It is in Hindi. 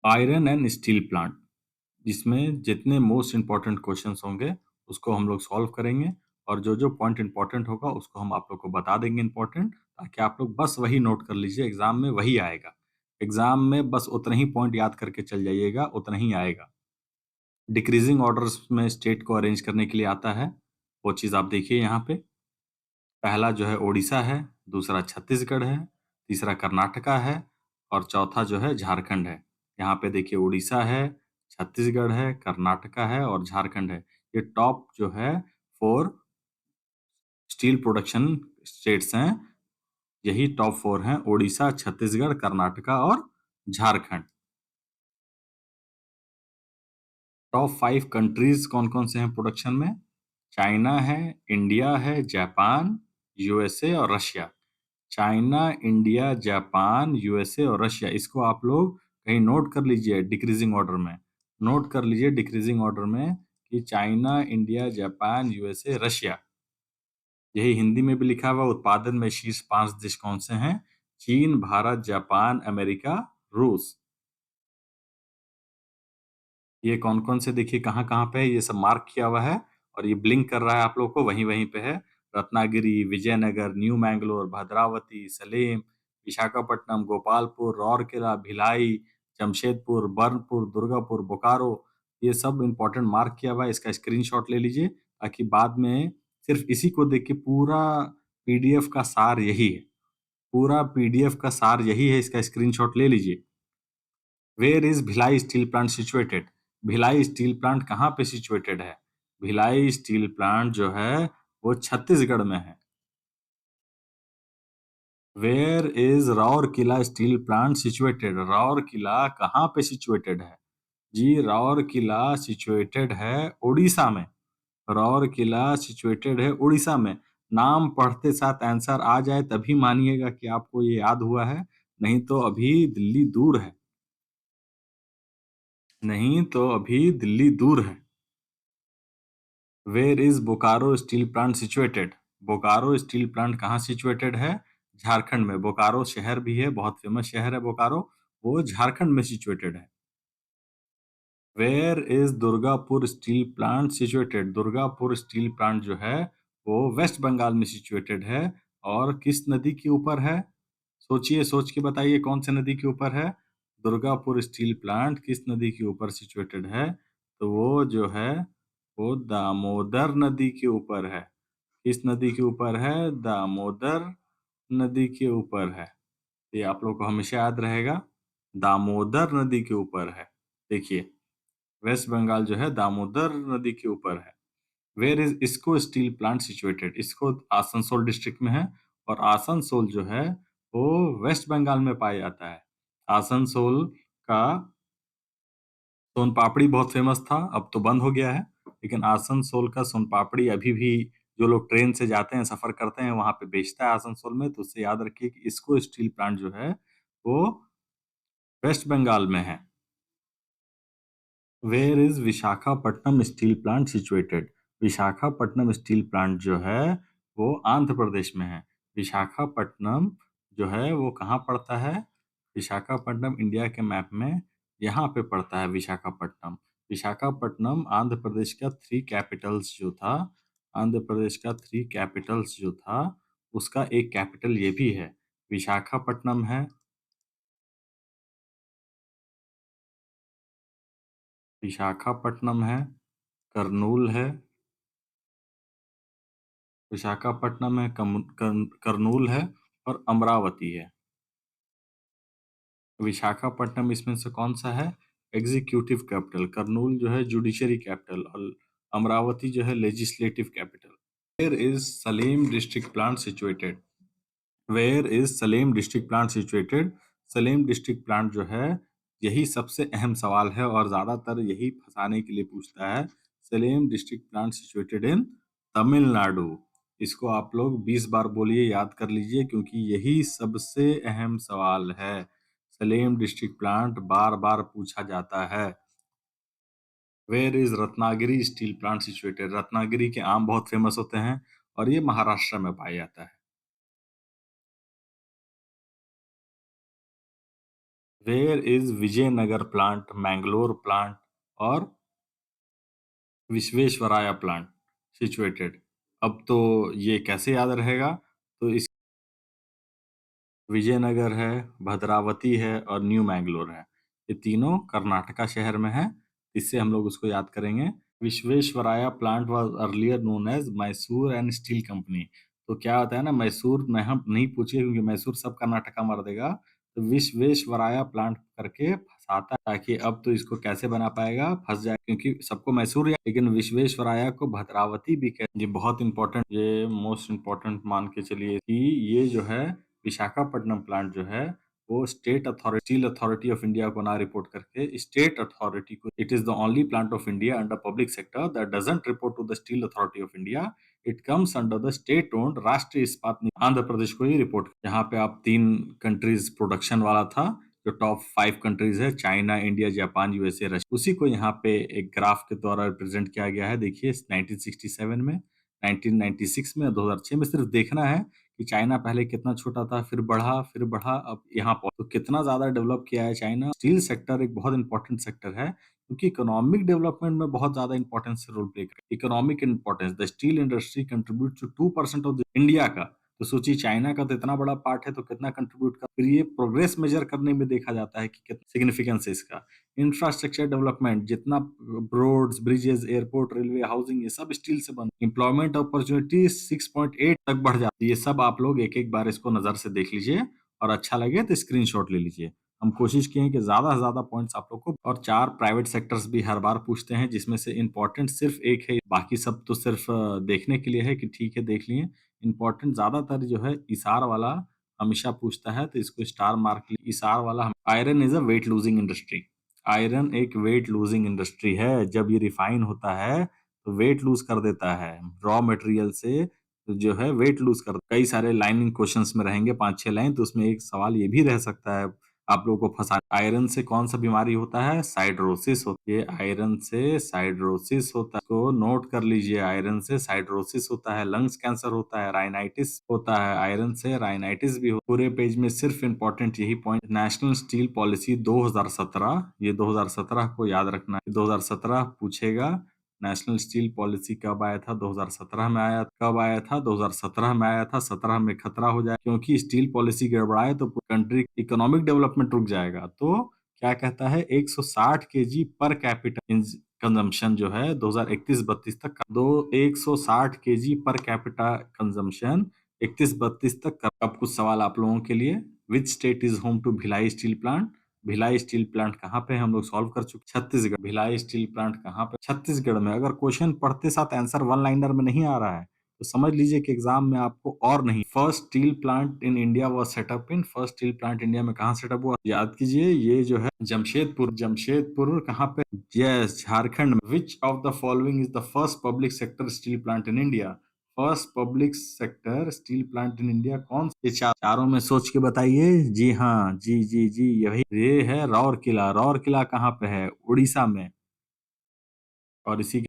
आयरन एंड स्टील प्लांट, जिसमें जितने मोस्ट इम्पोर्टेंट क्वेश्चंस होंगे उसको हम लोग सॉल्व करेंगे और जो-जो पॉइंट इम्पोर्टेंट होगा उसको हम आप लोग को बता देंगे इम्पोर्टेंट, ताकि आप लोग बस वही नोट कर लीजिए, एग्ज़ाम में वही आएगा। एग्ज़ाम में बस उतना ही पॉइंट याद करके चल जाइएगा, उतना ही आएगा। डिक्रीज़िंग ऑर्डर्स में स्टेट को अरेंज करने के लिए आता है, वो चीज़ आप देखिए यहाँ पे। पहला जो है ओडिशा है, दूसरा छत्तीसगढ़ है, तीसरा कर्नाटका है और चौथा जो है झारखंड है। यहाँ पे देखिए ओडिशा है, छत्तीसगढ़ है, कर्नाटका है और झारखंड है। ये टॉप जो है 4 स्टील प्रोडक्शन स्टेट्स हैं, यही टॉप 4 हैं ओडिशा, छत्तीसगढ़, कर्नाटका और झारखंड। टॉप 5 कंट्रीज़ कौन-कौन से हैं प्रोडक्शन में? चाइना है, इंडिया है, जापान, यूएसए और Russia. China, India, Japan, USA और रशिया, इसको आप लोग कहीं नोट कर लीजिए डिक्रीजिंग ऑर्डर में। नोट कर लीजिए डिक्रीजिंग ऑर्डर में कि China, India, Japan, USA, Russia. यही हिंदी में भी लिखा हुआ उत्पादन में शीर्ष 5 देश कौन से हैं? चीन, भारत, जापान, अमेरिका, रूस। ये कौन-कौन से देखिए कहाँ-कहाँ पे है, ये सब मार्क किया हुआ है और ये ब्लिंक कर रहा है आप लोग को वहीं-वहीं पे है। रत्नागिरी, विजयनगर, न्यू मैंगलोर, भद्रावती, सलेम, विशाखापट्टनम, गोपालपुर, राउरकेला, भिलाई, जमशेदपुर, बर्नपुर, दुर्गापुर, बोकारो, ये सब इम्पोर्टेंट मार्क किया हुआ है। इसका स्क्रीनशॉट ले लीजिए ताकि बाद में सिर्फ़ इसी को देख के पूरा पीडीएफ का सार यही है। पूरा पीडीएफ का सार यही है, इसका स्क्रीनशॉट ले लीजिए। Where is Bhilai steel plant situated? Bhilai steel plant कहाँ पे सिचुएटेड है? भिलाई स्टील प्लांट जो है वो छत्तीसगढ़ में है। Where is Rourkela steel plant situated? Rourkela कहाँ पे सिचुएटेड है? जी, राउरकेला सिचुएटेड है उड़ीसा में। राउरकेला सिचुएटेड है उड़ीसा में। नाम पढ़ते साथ आंसर आ जाए तभी मानिएगा कि आपको ये याद हुआ है, नहीं तो अभी दिल्ली दूर है। नहीं तो अभी दिल्ली दूर है। Where is Bokaro steel plant situated? Bokaro steel plant कहाँ सिचुएटेड है? झारखंड में। बोकारो शहर भी है, बहुत फेमस शहर है बोकारो, वो झारखंड में सिचुएटेड है। Where is Durgapur steel plant situated? Durgapur steel plant जो है वो वेस्ट बंगाल में सिचुएटेड है और किस नदी के ऊपर है? सोचिए, सोच के बताइए कौन सी नदी के ऊपर है? दुर्गापुर स्टील प्लांट किस नदी के ऊपर सिचुएटेड है? तो वो जो है वो दामोदर नदी के ऊपर है। किस नदी के ऊपर है? दामोदर नदी के ऊपर है। ये आप लोग को हमेशा याद रहेगा, दामोदर नदी के ऊपर है। देखिए, वेस्ट बंगाल जो है दामोदर नदी के ऊपर है। Where is IISCO steel plant situated? इसको आसनसोल डिस्ट्रिक्ट में है और आसनसोल जो है वो वेस्ट बंगाल में पाया जाता है। आसनसोल का सोन पापड़ी बहुत फेमस था, अब तो बंद हो गया है, लेकिन आसनसोल का सोन पापड़ी अभी भी जो लोग ट्रेन से जाते हैं, सफ़र करते हैं, वहाँ पे बेचता है आसनसोल में, तो उससे याद रखिए कि इस्को स्टील प्लांट जो है वो वेस्ट बंगाल में है। Where is Visakhapatnam steel plant situated? Visakhapatnam steel plant जो है वो आंध्र प्रदेश में है। विशाखापट्टनम जो है वो कहाँ पड़ता है? विशाखापट्टनम इंडिया के मैप में यहाँ पे पड़ता है विशाखापट्टनम। विशाखापट्टनम आंध्र प्रदेश का 3 कैपिटल्स जो था, आंध्र प्रदेश का 3 कैपिटल्स जो था, उसका एक कैपिटल ये भी है। विशाखापट्टनम है, विशाखापट्टनम है, करनूल है, विशाखापट्टनम है, करनूल है और अमरावती है। विशाखापट्टनम इसमें से कौन-सा है? एग्ज़ीक्यूटिव कैपिटल, करनूल जो है जुडिशरी कैपिटल और अमरावती जो है legislative capital. Where is Salem district plant situated? Where is Salem district plant situated? Salem district plant जो है, यही सबसे अहम सवाल है और ज़्यादातर यही फँसाने के लिए पूछता है। Salem district plant situated in Tamil Nadu. इसको आप लोग 20 बार बोलिए, याद कर लीजिए क्योंकि यही सबसे अहम सवाल है। सलेम डिस्ट्रिक्ट प्लांट बार-बार पूछा जाता है। Where is Ratnagiri steel plant situated? Ratnagiri के आम बहुत फेमस होते हैं और ये महाराष्ट्र में पाया जाता है। Where is Vijayanagar plant, Mangalore plant और विश्वेश्वराया प्लांट सिचुएटेड? अब तो ये कैसे याद रहेगा? तो इस विजयनगर है, भद्रावती है और न्यू मैंगलोर है। ये तीनों कर्नाटका शहर में है, इससे हम लोग उसको याद करेंगे। Visvesvaraya plant was earlier known as Mysore and steel company. तो क्या होता है ना, मैसूर में हम नहीं पूछिए क्योंकि मैसूर सब कर्नाटका मार देगा। तो विश्वेश्वराया प्लांट करके फंसाता है ताकि अब तो इसको कैसे बना पाएगा, फंस जाए क्योंकि सबको मैसूर या लेकिन विश्वेश्वराया को भद्रावती भी कह। ये बहुत इंपॉर्टेंट, ये मोस्ट इंपॉर्टेंट मान के चलिए कि ये जो है विशाखापट्टनम प्लांट जो है वो स्टील अथॉरिटी ऑफ इंडिया को ना रिपोर्ट करके स्टेट अथॉरिटी को, it is the only plant of India under public sector that doesn't report to the steel authority of India. It comes under the state owned Rashtriya Ispat निगम, आंध्र प्रदेश को ही रिपोर्ट। यहाँ पे आप तीन कंट्रीज प्रोडक्शन वाला था, जो टॉप 5 कंट्रीज है, China, India, Japan, USA, Russia, उसी को यहाँ पे एक ग्राफ के द्वारा रिप्रेजेंट किया गया है। देखिए 1967 में, 1996 में, 2006 में। सिर्फ देखना है कि चाइना पहले कितना छोटा था, फिर बढ़ा, अब यहाँ तो कितना ज़्यादा डेवलप किया है चाइना। स्टील सेक्टर एक बहुत इंपॉर्टेंट सेक्टर है क्योंकि इकोनॉमिक डेवलपमेंट में बहुत ज़्यादा इंपॉर्टेंस रोल प्ले करता है। Economic importance, the steel industry contribute to 2% of the India का। तो सोचिए चाइना का तो इतना बड़ा पार्ट है तो कितना कंट्रीब्यूट कर, फिर ये प्रोग्रेस मेजर करने में देखा जाता है कि कितना सिग्निफिकेंस है इसका। इंफ्रास्ट्रक्चर डेवलपमेंट, जितना roads, bridges, airport, railway, housing, ये सब स्टील से बन। एम्प्लॉयमेंट अपॉर्चुनिटी 6.8 तक बढ़ जाती है। ये सब आप लोग एक एक बार इसको नजर से देख लीजिए और अच्छा लगे तो स्क्रीनशॉट ले लीजिए। हम कोशिश किए हैं कि ज्यादा से ज्यादा पॉइंट्स आप लोग को, और 4 प्राइवेट सेक्टर्स भी हर बार पूछते हैं जिसमें से इंपॉर्टेंट सिर्फ एक है, बाकी सब तो सिर्फ देखने के लिए है कि ठीक है देख लिए। इंपॉर्टेंट ज्यादातर जो है इसार वाला हमेशा पूछता है तो इसको स्टार मार्क लिए। इसार वाला, iron is a weight losing industry. Iron एक वेट लूजिंग इंडस्ट्री है। जब ये रिफाइन होता है तो वेट लूज कर देता है, रॉ मटेरियल से जो है वेट लूज कर। कई सारे लाइनिंग क्वेश्चंस में रहेंगे 5-6 लाइन, तो उसमें एक सवाल ये भी रह सकता है आप लोगों को फंसा। आयरन से कौन सा बीमारी होता है? साइड्रोसिस होती है। आयरन से साइड्रोसिस होता है, तो नोट कर लीजिए। आयरन से साइड्रोसिस होता है, लंग्स कैंसर होता है, राइनाइटिस होता है। आयरन से राइनाइटिस भी हो। पूरे पेज में सिर्फ इंपॉर्टेंट यही पॉइंट। नेशनल स्टील पॉलिसी 2017, ये 2017 को याद रखना है। 2017 पूछेगा नेशनल स्टील पॉलिसी कब आया था? 2017 में आया। कब आया था? 2017 में आया था। 17 में खतरा हो जाए क्योंकि स्टील पॉलिसी गड़बड़ाए तो कंट्री इकोनॉमिक डेवलपमेंट रुक जाएगा। तो क्या कहता है, 160 केजी पर कैपिटा कंजम्पशन जो है 2031-32 तक, दो 160 केजी पर कैपिटा कंजम्पशन 31-32 तक। अब कुछ सवाल आप लोगों के लिए। Which state is home to Bhilai steel plant? Bhilai steel plant कहाँ पे है? हम लोग सॉल्व कर चुके। छत्तीसगढ़। भिलाई स्टील प्लांट कहाँ पे? छत्तीसगढ़ में। अगर क्वेश्चन पढ़ते साथ आंसर वन लाइनर में नहीं आ रहा है तो समझ लीजिए कि एग्जाम में आपको और नहीं। First steel plant in India was setup in, first steel plant India में कहाँ सेटअप हुआ? याद कीजिए, ये जो है जमशेदपुर। जमशेदपुर कहाँ पे? यस, झारखंड में। Which of the following is the first public sector steel plant in India? First public sector steel plant in India कौन? ये चारों में सोच के बताइए। जी हाँ, जी जी जी, यही ये है रौरकिला। रौरकिला कहाँ पे है? उड़ीसा में। और इसी